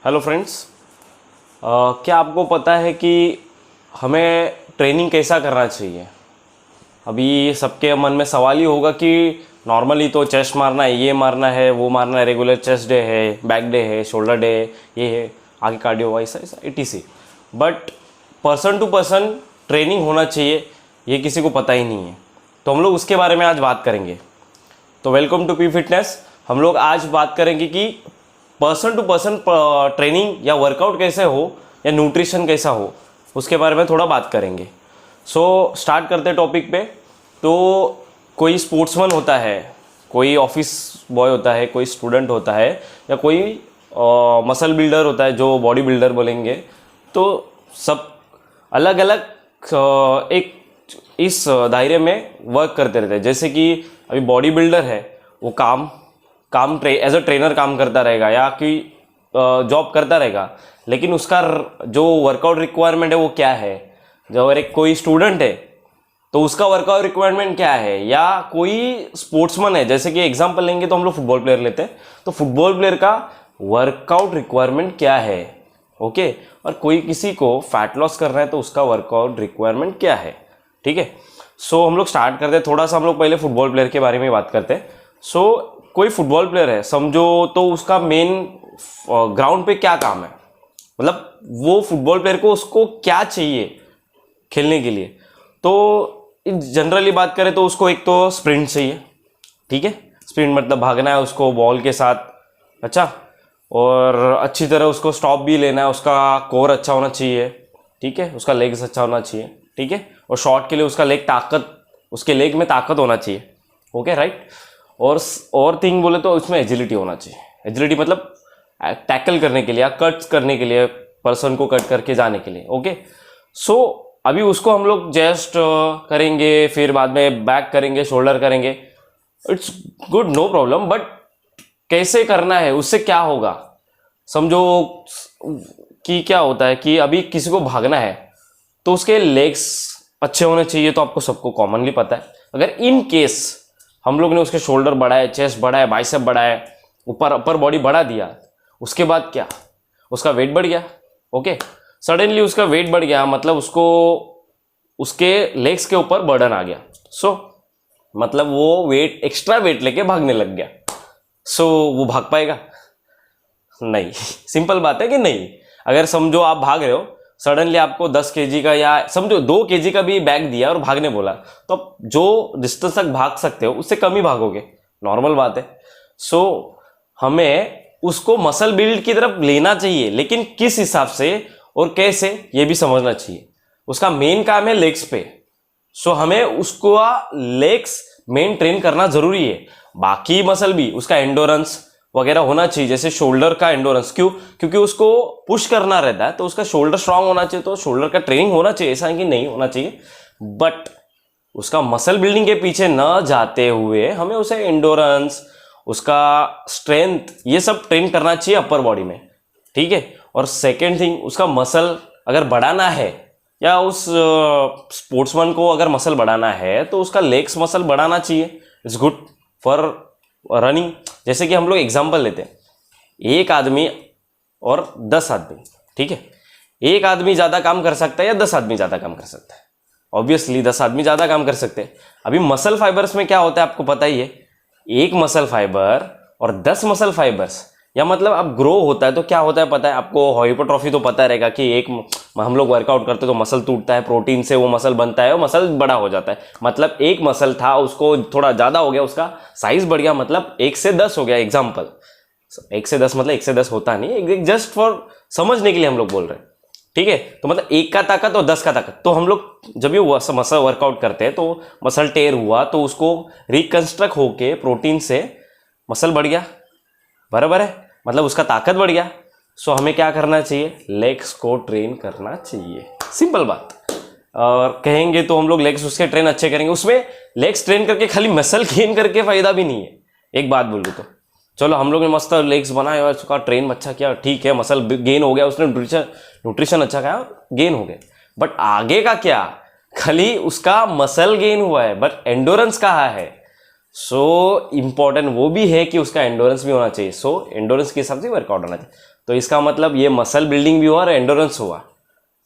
Hello friends. क्या आपको पता है कि हमें ट्रेनिंग कैसा करना चाहिए? अभी सबके मन में सवाल ही होगा कि नॉर्मली तो चेस्ट मारना है, ये मारना है, वो मारना है, रेगुलर चेस्ट डे है, बैक डे है, शोल्डर डे है, ये है, आगे कार्डियो ऐसा ऐसा etc। But person to person training होना चाहिए, ये किसी को पता ही नहीं है। तो हम लोग उसके बारे में आज बात करेंगे। तो वेलकम टू पी फिटनेस। हम लोग आज बात करेंगे कि पर्सन टू पर्सन ट्रेनिंग या वर्कआउट कैसे हो या न्यूट्रिशन कैसा हो, उसके बारे में थोड़ा बात करेंगे। सो स्टार्ट करते हैं टॉपिक पे। तो कोई स्पोर्ट्समैन होता है, कोई ऑफिस बॉय होता है, कोई स्टूडेंट होता है, या कोई मसल बिल्डर होता है जो बॉडी बिल्डर बोलेंगे। तो सब अलग अलग एक इस दायरे में वर्क करते रहते हैं। जैसे कि अभी बॉडी बिल्डर है, वो काम एज अ ट्रेनर काम करता रहेगा या कि जॉब करता रहेगा, लेकिन उसका जो वर्कआउट रिक्वायरमेंट है वो क्या है। जो अगर एक कोई स्टूडेंट है तो उसका वर्कआउट रिक्वायरमेंट क्या है, या कोई स्पोर्ट्समैन है, जैसे कि एग्जांपल लेंगे तो हम लोग फुटबॉल प्लेयर लेते हैं, तो फुटबॉल प्लेयर का वर्कआउट रिक्वायरमेंट क्या है। ओके। और कोई किसी को फैट लॉस करना है तो उसका वर्कआउट रिक्वायरमेंट क्या है। ठीक है। सो हम लोग स्टार्ट करते हैं। थोड़ा सा हम लोग पहले फुटबॉल प्लेयर के बारे में बात करते हैं। सो कोई फुटबॉल प्लेयर है समझो, तो उसका मेन ग्राउंड पे क्या काम है, मतलब वो फुटबॉल प्लेयर को उसको क्या चाहिए खेलने के लिए। तो जनरली बात करें तो उसको एक तो स्प्रिंट चाहिए। ठीक है। स्प्रिंट मतलब भागना है उसको बॉल के साथ, अच्छा, और अच्छी तरह उसको स्टॉप भी लेना है, उसका कोर अच्छा होना चाहिए। ठीक है। उसका लेग्स अच्छा होना चाहिए। ठीक है। और शॉट के लिए उसका उसके लेग में ताकत होना चाहिए। Okay, right. और थिंग बोले तो उसमें एजिलिटी होना चाहिए। एजिलिटी मतलब टैकल करने के लिए या कट्स करने के लिए, पर्सन को कट करके जाने के लिए। ओके। सो अभी उसको हम लोग चेस्ट करेंगे, फिर बाद में बैक करेंगे, शोल्डर करेंगे। It's good, no problem, but कैसे करना है, उससे क्या होगा। समझो कि क्या होता है कि अभी किसी को भागना है तो उसके लेग्स अच्छे होने चाहिए, तो आपको सबको कॉमनली पता है। अगर इन केस हम लोग ने उसके शोल्डर बढ़ाए, चेस्ट बढ़ाए, बाइसेप बढ़ाए, ऊपर अपर बॉडी बढ़ा दिया, उसके बाद क्या, उसका वेट बढ़ गया। ओके। सडनली उसका वेट बढ़ गया मतलब उसको उसके लेग्स के ऊपर बर्डन आ गया। सो मतलब वो एक्स्ट्रा वेट लेके भागने लग गया। सो वो भाग पाएगा? नहीं। सिंपल बात है कि नहीं। अगर समझो आप भाग रहे हो, सडनली आपको 10 kg का या समझो 2 kg का भी बैग दिया और भागने बोला, तो आप जो डिस्टेंस तक भाग सकते हो उससे कम ही भागोगे, नॉर्मल बात है। सो हमें उसको मसल बिल्ड की तरफ लेना चाहिए, लेकिन किस हिसाब से और कैसे ये भी समझना चाहिए। उसका मेन काम है लेग्स पे। सो हमें उसको लेग्स मेन ट्रेन करना जरूरी है। बाकी मसल भी उसका एंडोरेंस वगैरह होना चाहिए, जैसे शोल्डर का एंडोरेंस। क्योंकि उसको पुश करना रहता है, तो उसका शोल्डर स्ट्रांग होना चाहिए, तो शोल्डर का ट्रेनिंग होना चाहिए, ऐसा है कि नहीं होना चाहिए। बट उसका मसल बिल्डिंग के पीछे न जाते हुए हमें उसे एंडोरेंस, उसका स्ट्रेंथ, ये सब ट्रेन करना चाहिए अपर बॉडी में। ठीक है। और सेकेंड थिंग, उसका मसल अगर बढ़ाना है, या उस स्पोर्ट्समैन को अगर मसल बढ़ाना है, तो उसका लेग्स मसल बढ़ाना चाहिए। It's good for running. जैसे कि हम लोग एग्जांपल लेते हैं, एक आदमी और 10 आदमी। ठीक है। एक आदमी ज़्यादा काम कर सकता है या 10 आदमी ज़्यादा काम कर सकता है? ऑब्वियसली 10 आदमी ज़्यादा काम कर सकते हैं। अभी मसल फाइबर्स में क्या होता है आपको पता ही है। एक मसल फाइबर और 10 मसल फाइबर्स, या मतलब अब ग्रो होता है तो क्या होता है पता है आपको। हाइपरट्रॉफी तो पता रहेगा कि एक हम लोग वर्कआउट करते तो मसल टूटता है, प्रोटीन से वो मसल बनता है और मसल बड़ा हो जाता है। मतलब एक मसल था, उसको थोड़ा ज़्यादा हो गया, उसका साइज बढ़ गया, मतलब 1 से 10 हो गया। एग्जाम्पल 1 से 10 मतलब 1 से 10 होता नहीं, जस्ट फॉर समझने के लिए हम लोग बोल रहे हैं। ठीक है। तो मतलब 1 का ताकत और 10 का ताकत। तो हम लोग जब ये मसल वर्कआउट करते हैं तो मसल टेयर हुआ, तो उसको रिकंस्ट्रक्ट होके प्रोटीन से मसल बढ़ गया, बराबर है, मतलब उसका ताकत बढ़ गया। सो हमें क्या करना चाहिए, लेग्स को ट्रेन करना चाहिए। सिंपल बात। और कहेंगे तो हम लोग लेग्स उसके ट्रेन अच्छे करेंगे। उसमें लेग्स ट्रेन करके खाली मसल गेन करके फायदा भी नहीं है। एक बात बोलूँ तो चलो हम लोग ने मस्त लेग्स बनाए और उसका ट्रेन अच्छा किया, ठीक है, मसल गेन हो गया, उसने न्यूट्रिशन अच्छा खाया, गेन हो गया, बट आगे का क्या, खाली उसका मसल गेन हुआ है, बट एंडोरेंस कहाँ है। सो इम्पॉर्टेंट वो भी है कि उसका एंडोरेंस भी होना चाहिए। सो एंडोरेंस के हिसाब से वर्कआउट होना चाहिए। तो इसका मतलब ये मसल बिल्डिंग भी हुआ और एंडोरेंस हुआ,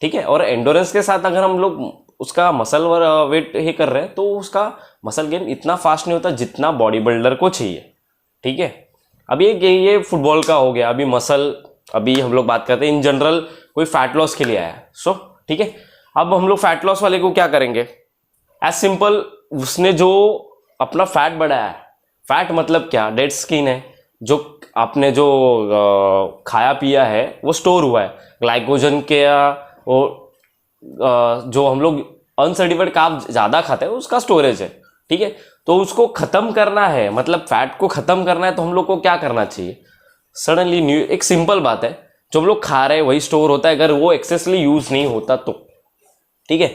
ठीक है। और एंडोरेंस के साथ अगर हम लोग उसका मसल वेट ही कर रहे हैं तो उसका मसल गेन इतना फास्ट नहीं होता जितना बॉडी बिल्डर को चाहिए, ठीक है। अभी ये फुटबॉल का हो गया। अभी मसल, अभी हम लोग बात करते हैं इन जनरल, कोई फैट लॉस के लिए आया है, सो ठीक है। अब हम लोग फैट लॉस वाले को क्या करेंगे, एज सिंपल, उसने जो अपना फैट बढ़ाया है, फैट मतलब क्या, डेड स्किन है, जो आपने जो खाया पिया है वो स्टोर हुआ है, ग्लाइकोजन के वो जो हम लोग अनसर्टिफाइड कार्ब ज़्यादा खाते हैं उसका स्टोरेज है, ठीक है। तो उसको ख़त्म करना है, मतलब फैट को ख़त्म करना है, तो हम लोग को क्या करना चाहिए, सडनली न्यू, एक सिंपल बात है, जो हम लोग खा रहे हैं वही स्टोर होता है, अगर वो एक्सेसली यूज़ नहीं होता तो, ठीक है।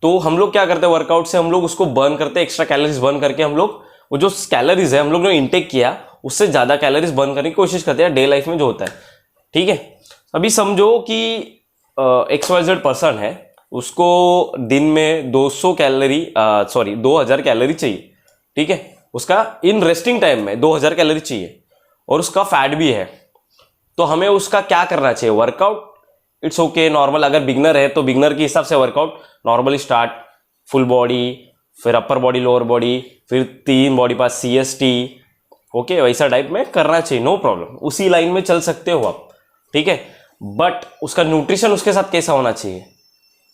तो हम लोग क्या करते हैं, वर्कआउट से हम लोग उसको बर्न करते हैं, एक्स्ट्रा कैलोरीज बर्न करके हम लोग वो जो कैलोरीज है हम लोग ने इंटेक किया उससे ज़्यादा कैलोरीज बर्न करने की कोशिश करते हैं डे लाइफ में जो होता है, ठीक है। अभी समझो कि XYZ पर्सन है, उसको दिन में 200 कैलोरी, सॉरी 2000 कैलोरी चाहिए, ठीक है। उसका इन रेस्टिंग टाइम में 2000 कैलोरी चाहिए और उसका फैट भी है, तो हमें उसका क्या करना चाहिए, वर्कआउट इट्स ओके नॉर्मल, अगर बिगनर है तो बिगनर के हिसाब से workout normally start, full body, फिर अपर बॉडी, लोअर बॉडी, फिर 3 बॉडी पार्ट, CST, ओके, वैसा टाइप में करना चाहिए, नो प्रॉब्लम, उसी लाइन में चल सकते हो आप, ठीक है। बट उसका न्यूट्रिशन उसके साथ कैसा होना चाहिए,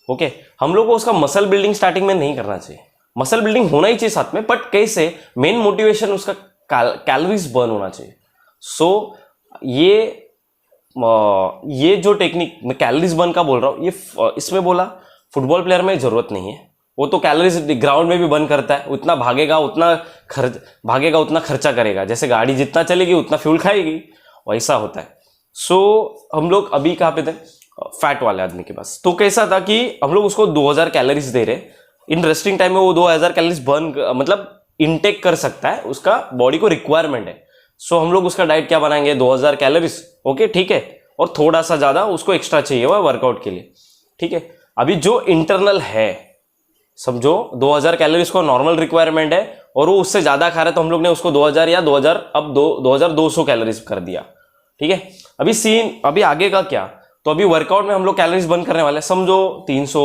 ओके। हम लोग को उसका मसल बिल्डिंग स्टार्टिंग में नहीं करना चाहिए, मसल बिल्डिंग होना ही चाहिए साथ में, बट कैसे, मेन मोटिवेशन उसका कैलोरीज बर्न होना चाहिए। सो ये जो टेक्निक मैं कैलोरीज बर्न का बोल रहा हूँ, ये इसमें बोला फुटबॉल प्लेयर में जरूरत नहीं है, वो तो कैलोरीज ग्राउंड में भी बर्न करता है, उतना भागेगा उतना खर्चा करेगा, जैसे गाड़ी जितना चलेगी उतना फ्यूल खाएगी, वैसा होता है। सो हम लोग अभी कहाँ पे थे, फैट वाले आदमी के पास, तो कैसा था कि हम लोग उसको 2000 कैलोरीज दे रहे, इन रेस्टिंग टाइम में वो 2000 कैलोरीज बर्न मतलब इनटेक कर सकता है, उसका बॉडी को रिक्वायरमेंट है। सो हम लोग उसका डाइट क्या बनाएंगे, 2000 कैलोरीज, ओके, ठीक है, और थोड़ा सा ज़्यादा उसको एक्स्ट्रा चाहिए हुआ वर्कआउट के लिए, ठीक है। अभी जो इंटरनल है, समझो 2000 कैलोरीज को नॉर्मल रिक्वायरमेंट है और वो उससे ज़्यादा खा रहा है, तो हम लोग ने उसको 2000 या 2000 अब 2200 कैलोरीज कर दिया, ठीक है। अभी आगे का क्या, तो अभी वर्कआउट में हम लोग कैलोरीज बर्न करने वाले हैं, समझो 300,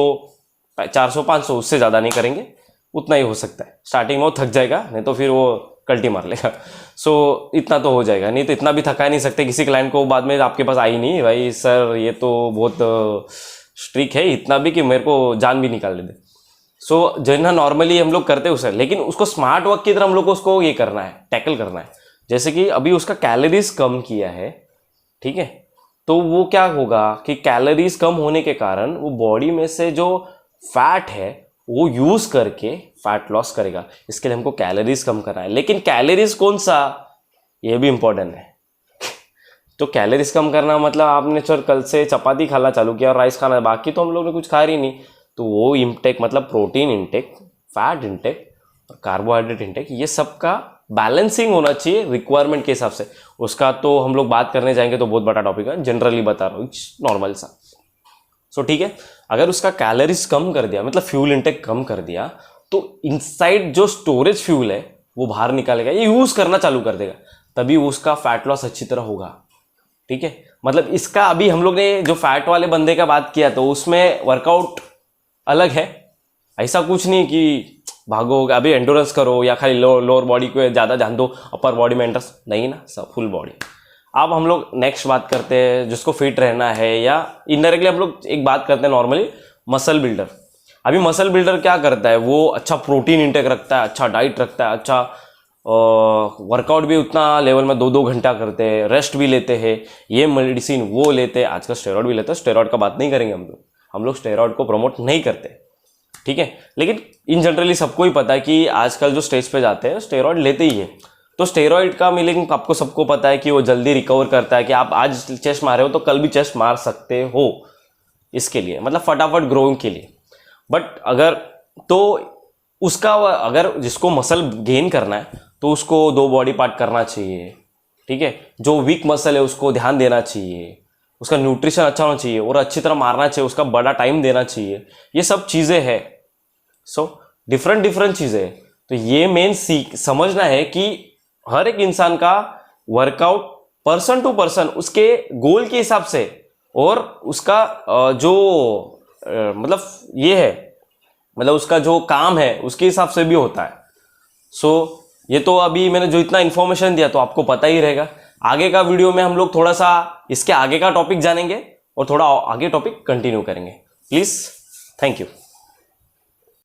400, 500, उससे ज़्यादा नहीं करेंगे, उतना ही हो सकता है। स्टार्टिंग में वो थक जाएगा, नहीं तो फिर वो कल्टी मार लेगा। सो इतना तो हो जाएगा, नहीं तो इतना भी थका नहीं सकते किसी क्लाइंट को बाद में आपके पास आई नहीं, भाई सर ये तो बहुत स्ट्रिक है, इतना भी कि मेरे को जान भी निकाल दे। सो जितना नॉर्मली हम लोग करते हैं उसे, लेकिन उसको स्मार्ट वर्क की तरह हम लोग को उसको ये करना है, टैकल करना है। जैसे कि अभी उसका कैलोरीज कम किया है, ठीक है, तो वो क्या होगा कि कैलोरीज कम होने के कारण वो बॉडी में से जो फैट है वो यूज करके फैट लॉस करेगा। इसके लिए हमको कैलोरीज कम करना है, लेकिन कैलोरीज कौन सा, ये भी इंपॉर्टेंट है। तो कैलोरीज कम करना मतलब आपने सर कल से चपाती खाना चालू किया और राइस खाना, बाकी तो हम लोग ने कुछ खा ही नहीं, तो वो इंटेक मतलब प्रोटीन इंटेक, फैट इंटेक और कार्बोहाइड्रेट इंटेक, ये सब का बैलेंसिंग होना चाहिए रिक्वायरमेंट के हिसाब से। उसका तो हम लोग बात करने जाएंगे तो बहुत बड़ा टॉपिक है, जनरली बता रहा हूँ, नॉर्मल सा। सो ठीक है, अगर उसका कैलोरीज कम कर दिया मतलब फ्यूल इंटेक कम कर दिया, तो इनसाइड जो स्टोरेज फ्यूल है वो बाहर निकालेगा, ये यूज करना चालू कर देगा, तभी उसका फैट लॉस अच्छी तरह होगा, ठीक है। मतलब इसका अभी हम लोग ने जो फैट वाले बंदे का बात किया तो उसमें वर्कआउट अलग है, ऐसा कुछ नहीं कि भागो अभी एंडोरेंस करो या खाली लोअर बॉडी को ज़्यादा ध्यान दो, अपर बॉडी में इंटरेस्ट नहीं ना, सब फुल बॉडी। अब हम लोग नेक्स्ट बात करते हैं जिसको फिट रहना है, या इनडायरेक्टली हम लोग एक बात करते हैं नॉर्मली, मसल बिल्डर। अभी मसल बिल्डर क्या करता है, वो अच्छा प्रोटीन इंटेक रखता है, अच्छा डाइट रखता है, अच्छा वर्कआउट भी उतना लेवल में 2-2 घंटा करते हैं, रेस्ट भी लेते हैं, ये मेडिसिन वो लेते हैं, आजकल स्टेरॉइड भी लेते हैं, स्टेरॉइड का बात नहीं करेंगे हम लोग स्टेरॉइड को प्रमोट नहीं करते, ठीक है। लेकिन इन जनरली सबको ही पता है कि आजकल जो स्टेज पे जाते हैं स्टेरॉइड लेते ही है। तो स्टेरॉइड का मीनिंग आपको सबको पता है कि वो जल्दी रिकवर करता है, कि आप आज चेस्ट मारे हो तो कल भी चेस्ट मार सकते हो, इसके लिए मतलब फटाफट ग्रोइंग के लिए। बट अगर तो उसका अगर जिसको मसल गेन करना है तो उसको 2 बॉडी पार्ट करना चाहिए, ठीक है। जो वीक मसल है उसको ध्यान देना चाहिए, उसका न्यूट्रिशन अच्छा होना चाहिए और अच्छी तरह मारना चाहिए, उसका बड़ा टाइम देना चाहिए, ये सब चीज़ें हैं। सो डिफरेंट चीज़ें हैं। तो ये मेन समझना है कि हर एक इंसान का वर्कआउट पर्सन टू पर्सन उसके गोल के हिसाब से और उसका जो मतलब ये है, मतलब उसका जो काम है उसके हिसाब से भी होता है। सो ये तो अभी मैंने जो इतना इन्फॉर्मेशन दिया तो आपको पता ही रहेगा। आगे का वीडियो में हम लोग थोड़ा सा इसके आगे का टॉपिक जानेंगे और थोड़ा आगे टॉपिक कंटिन्यू करेंगे। Please, thank you.